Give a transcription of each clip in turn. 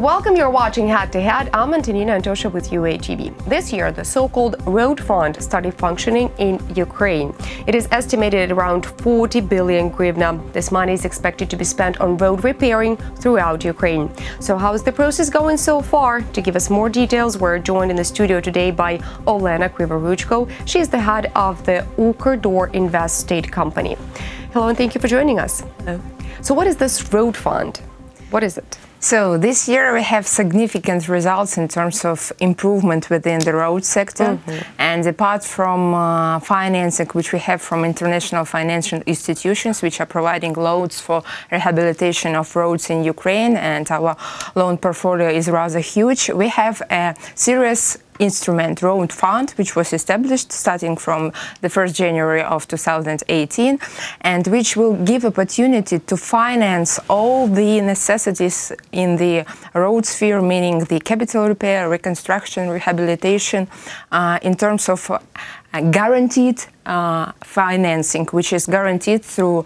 and welcome. You're watching Head to Head. I'm Antonina Antosha with UATV. This year, the so-called Road Fund started functioning in Ukraine. It is estimated at around 40 billion hryvnia. This money is expected to be spent on road repairing throughout Ukraine. So how is the process going so far? To give us more details, we're joined in the studio today by Olena Kryvoruchko. She is the head of the Ukrdorinvest state company. Hello, and thank you for joining us. Hello. So what is this Road Fund? What is it? So this year we have significant results in terms of improvement within the road sector. And apart from financing, which we have from international financial institutions, which are providing loans for rehabilitation of roads in Ukraine, and our loan portfolio is rather huge, we have a serious instrument, Road Fund, which was established starting from the 1st January of 2018, and which will give opportunity to finance all the necessities in the road sphere, meaning the capital repair, reconstruction, rehabilitation, in terms of guaranteed financing, which is guaranteed through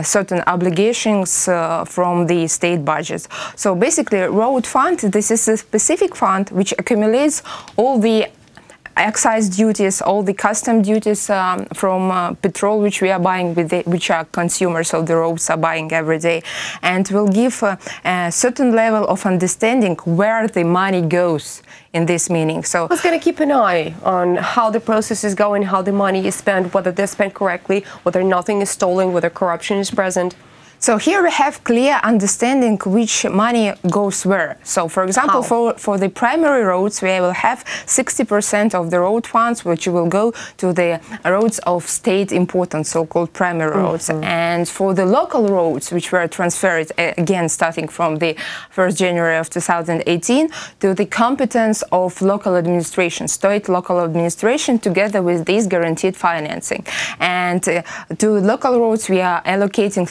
certain obligations from the state budgets. So basically, Road Fund, this is a specific fund which accumulates all the excise duties, all the custom duties from petrol which we are buying, which are consumers of the roads are buying every day, and will give a certain level of understanding where the money goes in this meaning. So I was going to keep an eye on how the process is going, how the money is spent, whether they're spent correctly, whether nothing is stolen, whether corruption is present. So here we have clear understanding which money goes where. So, for example, for the primary roads, we will have 60% of the road funds which will go to the roads of state importance, so-called primary roads. And for the local roads, which were transferred, again, starting from the 1st January of 2018, to the competence of local administration, state local administration, together with this guaranteed financing. And to local roads, we are allocating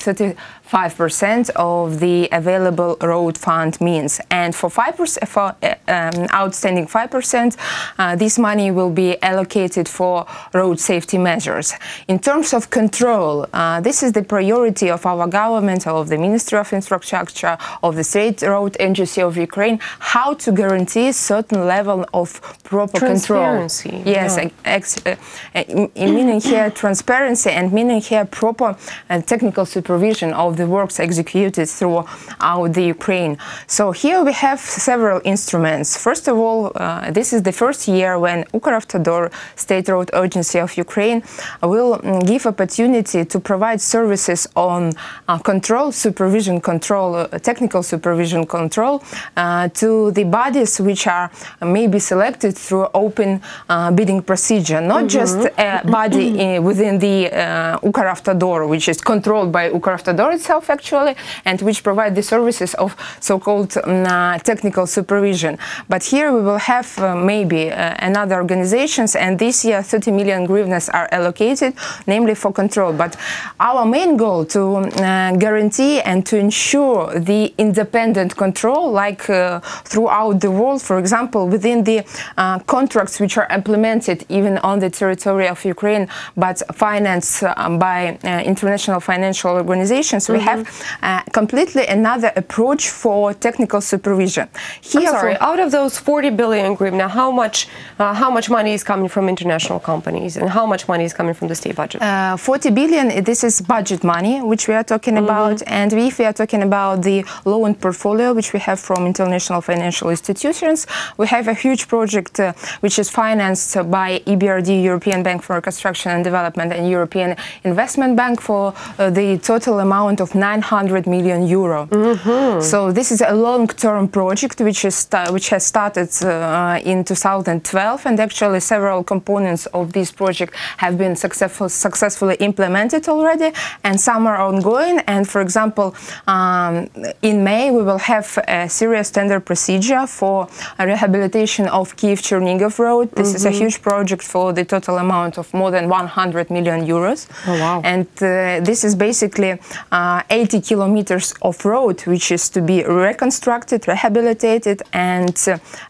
5% of the available road fund means, and for 5%, for outstanding 5%, this money will be allocated for road safety measures. In terms of control, this is the priority of our government, of the Ministry of Infrastructure, of the State Road Agency of Ukraine, how to guarantee certain level of proper transparency. Control. Yes, meaning here transparency, and meaning here proper technical supervision of the works executed throughout the Ukraine. So here we have several instruments. First of all, this is the first year when Ukravtodor, State Road Agency of Ukraine, will give opportunity to provide services on control, supervision control, technical supervision control to the bodies which are maybe selected through open bidding procedure, not just a body within the Ukravtodor, which is controlled by Ukravtodor itself actually, and which provide the services of so-called technical supervision. But here we will have maybe another organizations, and this year 30 million hryvnias are allocated, namely for control. But our main goal to guarantee and to ensure the independent control, like throughout the world, for example, within the contracts which are implemented even on the territory of Ukraine, but financed by international financial organizations, we have completely another approach for technical supervision. Here, out of those 40 billion hryvnia, how much money is coming from international companies, and how much money is coming from the state budget? 40 billion, this is budget money, which we are talking about. And if we are talking about the loan portfolio, which we have from international financial institutions, we have a huge project which is financed by EBRD, European Bank for Reconstruction and Development, and European Investment Bank for the total amount of 900 million euro. So this is a long-term project which has started in 2012, and actually several components of this project have been successfully implemented already, and some are ongoing. And for example, in May we will have a serious tender procedure for a rehabilitation of Kyiv-Chernihiv road. This is a huge project for the total amount of more than 100 million euros. Oh, wow. And this is basically 80 kilometers of road which is to be reconstructed, rehabilitated, and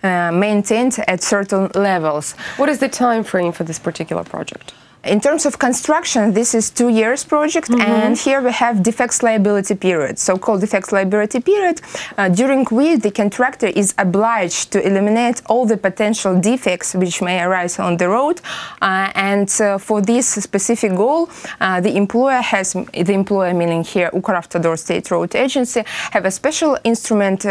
maintained at certain levels. What is the time frame for this particular project? In terms of construction, this is 2 years project, and here we have defects liability period, so-called defects liability period, during which the contractor is obliged to eliminate all the potential defects which may arise on the road, and for this specific goal, the employer meaning here Ukravtodor State Road Agency, have a special instrument,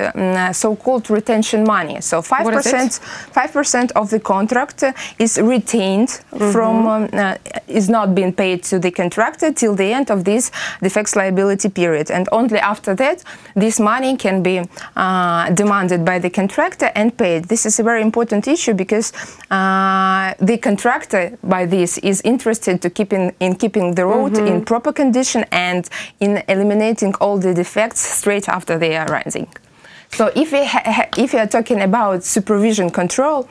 so-called retention money. So 5% of the contract is retained from is not being paid to the contractor till the end of this defects liability period, and only after that this money can be demanded by the contractor and paid. This is a very important issue because the contractor by this is interested to keeping the road in proper condition and in eliminating all the defects straight after they are rising. So if we are talking about supervision control,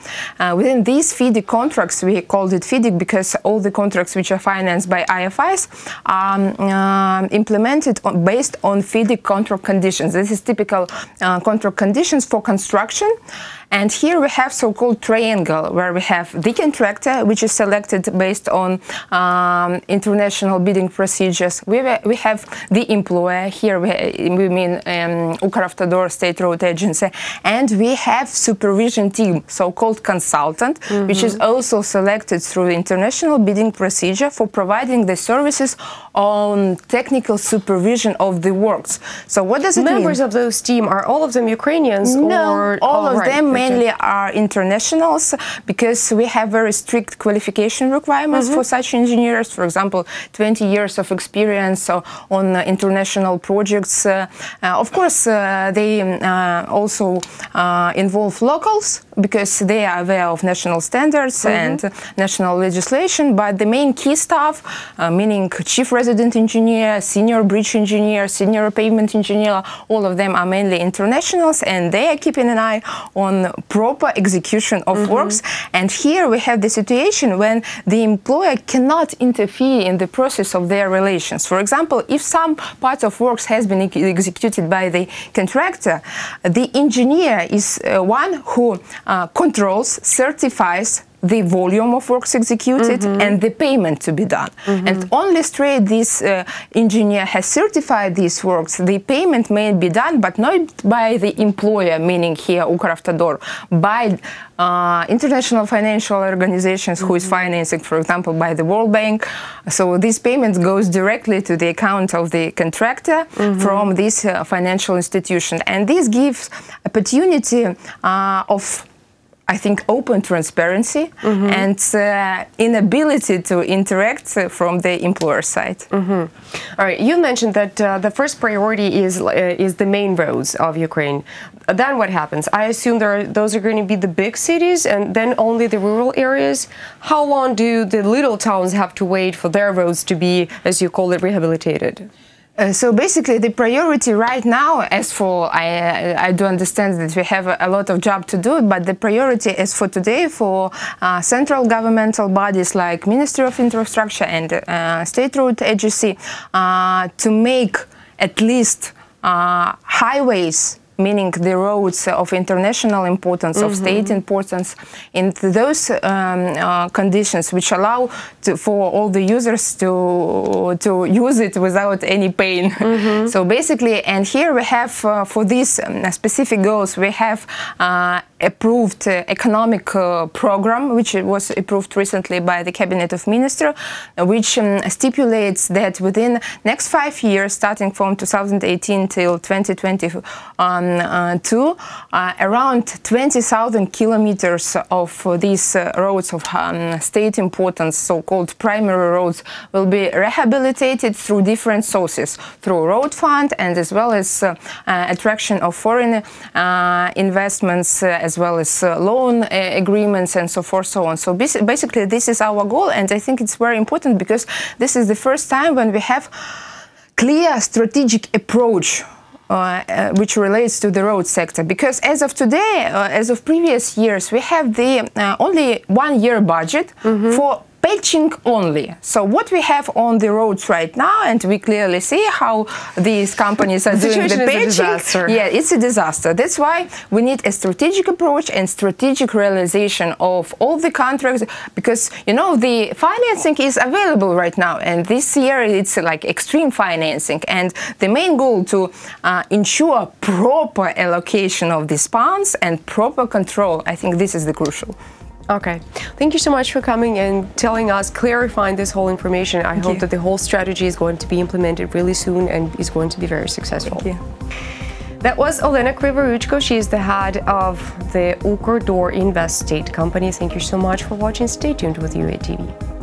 within these FIDIC contracts, we called it FIDIC because all the contracts which are financed by IFIs are implemented based on FIDIC contract conditions. This is typical contract conditions for construction. And here we have so-called triangle, where we have the contractor, which is selected based on international bidding procedures. We have the employer, here we mean Ukravtodor State Road Agency, and we have supervision team, so-called consultant, which is also selected through the international bidding procedure for providing the services on technical supervision of the works. So what does it mean? Members of those team, are all of them Ukrainians? No, or all of them mainly are internationals, because we have very strict qualification requirements for such engineers. For example, 20 years of experience on international projects. Of course, they also involve locals, because they are aware of national standards and national legislation, but the main key staff, meaning chief resident engineer, senior bridge engineer, senior pavement engineer, all of them are mainly internationals, and they are keeping an eye on proper execution of works. And here we have the situation when the employer cannot interfere in the process of their relations. For example, if some part of works has been executed by the contractor, the engineer is one who controls, certifies the volume of works executed and the payment to be done. And only straight this engineer has certified these works, the payment may be done, but not by the employer, meaning here Ukravtodor, by international financial organizations who is financing, for example, by the World Bank. So this payment goes directly to the account of the contractor from this financial institution. And this gives opportunity of, I think, open transparency and inability to interact from the employer side. All right, you mentioned that the first priority is the main roads of Ukraine. Then what happens? I assume those are going to be the big cities, and then only the rural areas. How long do the little towns have to wait for their roads to be, as you call it, rehabilitated? So basically, the priority right now, as for, I do understand that we have a lot of job to do, but the priority as for today for central governmental bodies like Ministry of Infrastructure and State Road Agency to make at least highways, meaning the roads of international importance, of state importance, in those conditions which allow for all the users to use it without any pain. So basically, and here we have for these specific goals, we have approved economic program, which was approved recently by the Cabinet of Ministers, which stipulates that within next 5 years, starting from 2018 till 2022, around 20,000 kilometers of these roads of state importance, so-called primary roads, will be rehabilitated through different sources, through road fund and as well as attraction of foreign investments, as well as loan agreements and so forth, so on. So basically, this is our goal, and I think it's very important because this is the first time when we have clear strategic approach which relates to the road sector, because as of today, as of previous years, we have the only 1 year budget for patching only. So what we have on the roads right now, and we clearly see how these companies are doing the patching. Is a disaster. Yeah, it's a disaster. That's why we need a strategic approach and strategic realization of all the contracts, because, you know, the financing is available right now, and this year it's like extreme financing, and the main goal to ensure proper allocation of these funds and proper control. I think this is the crucial. Okay. Thank you so much for coming and telling us, clarifying this whole information. I hope that the whole strategy is going to be implemented really soon and is going to be very successful. Thank you. That was Olena Kryvoruchko. She is the head of the Ukrdorinvest state company. Thank you so much for watching. Stay tuned with UATV.